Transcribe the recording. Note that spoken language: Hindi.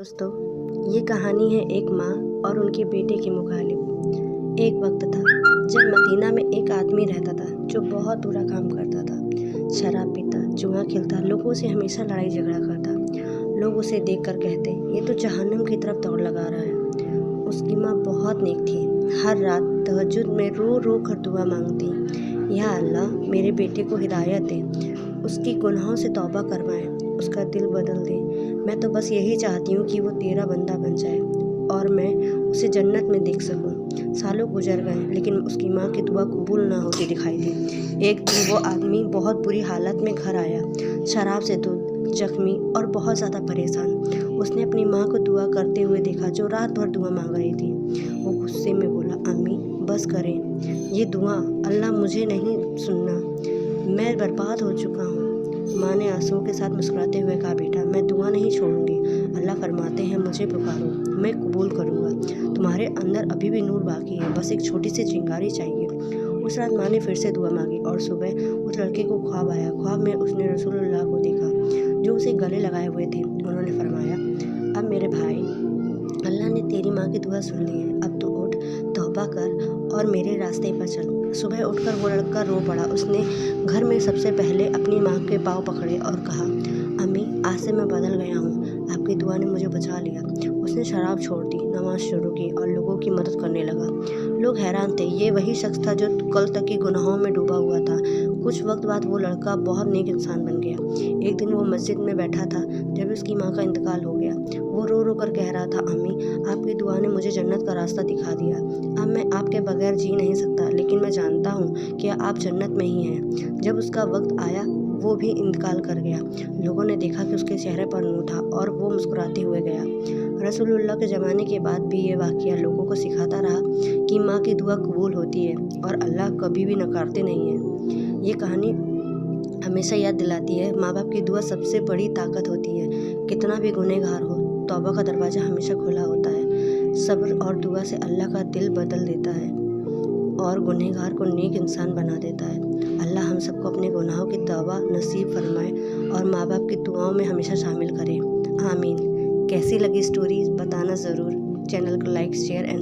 दोस्तों, ये कहानी है एक माँ और उनके बेटे के मुखालिब। एक वक्त था जब मदीना में एक आदमी रहता था जो बहुत बुरा काम करता था। शराब पीता, जुआ खेलता, लोगों से हमेशा लड़ाई झगड़ा करता। लोग उसे देखकर कहते, ये तो जहन्नम की तरफ दौड़ लगा रहा है। उसकी माँ बहुत नेक थी। हर रात तहज्जुद में रो रो कर दुआ मांगती, या अल्लाह मेरे बेटे को हिदायत दे, उसकी गुनाहों से तौबा करवाएं, उसका दिल बदल दे। मैं तो बस यही चाहती हूँ कि वो तेरा बंदा बन जाए और मैं उसे जन्नत में देख सकूँ। सालों गुजर गए लेकिन उसकी माँ की दुआ कबूल ना होती दिखाई दी। एक दिन वो आदमी बहुत बुरी हालत में घर आया, शराब से धुत, जख्मी और बहुत ज़्यादा परेशान। उसने अपनी माँ को दुआ करते हुए देखा जो रात भर दुआ मांग रही थी। वो गुस्से में बोला, अम्मी बस करें ये दुआ, अल्लाह मुझे नहीं सुनना, मैं बर्बाद हो चुका हूँ। माँ ने आंसुओं के साथ मुस्कुराते हुए कहा, बेटा मैं दुआ नहीं छोड़ूंगी। अल्लाह फरमाते हैं मुझे पुकारो, मैं कबूल करूँगा। तुम्हारे अंदर अभी भी नूर बाकी है, बस एक छोटी सी चिंगारी चाहिए। उस रात माँ ने फिर से दुआ मांगी और सुबह उस लड़के को ख्वाब आया। ख्वाब में उसने रसूलुल्लाह को देखा जो उसे गले लगाए हुए थे। उन्होंने फरमाया, अब मेरे भाई, अल्लाह ने तेरी माँ की दुआ सुन ली है, अब तू उठ, तौबा कर और मेरे रास्ते पर चल। सुबह उठकर वो लड़का रो पड़ा। उसने घर में सबसे पहले अपनी माँ के पाँव पकड़े और कहा, अम्मी आज से मैं बदल गया हूँ, आपकी दुआ ने मुझे बचा लिया। उसने शराब छोड़ दी, नमाज शुरू की और लोगों की मदद करने लगा। लोग हैरान थे, ये वही शख्स था जो कल तक की गुनाहों में डूबा हुआ था। कुछ वक्त बाद वो लड़का बहुत नेक इंसान बन गया। एक दिन वो मस्जिद में बैठा था जब उसकी माँ का इंतकाल हो गया। वो रो रो कर कह रहा था, अम्मी आपकी दुआ ने मुझे जन्नत का रास्ता दिखा दिया। अब मैं आपके बगैर जी नहीं सकता, लेकिन मैं जानता हूँ कि आप जन्नत में ही हैं। जब उसका वक्त आया वो भी इंतकाल कर गया। लोगों ने देखा कि उसके चेहरे पर नूर था और वो मुस्कुराते हुए गया। रसूलुल्लाह के ज़माने के बाद भी ये वाक़या लोगों को सिखाता रहा कि माँ की दुआ कबूल होती है और अल्लाह कभी भी नकारते नहीं हैं। ये कहानी हमेशा याद दिलाती है, माँ बाप की दुआ सबसे बड़ी ताकत होती है। कितना भी गुनहगार हो, तौबा का दरवाज़ा हमेशा खुला होता है। सब्र और दुआ से अल्लाह का दिल बदल देता है और गुनहगार को नेक इंसान बना देता है। अल्लाह हम सबको अपने गुनाहों की तौबा नसीब फरमाए और माँ बाप की दुआओं में हमेशा शामिल करे। आमीन। कैसी लगी स्टोरी बताना ज़रूर। चैनल को लाइक, शेयर एंड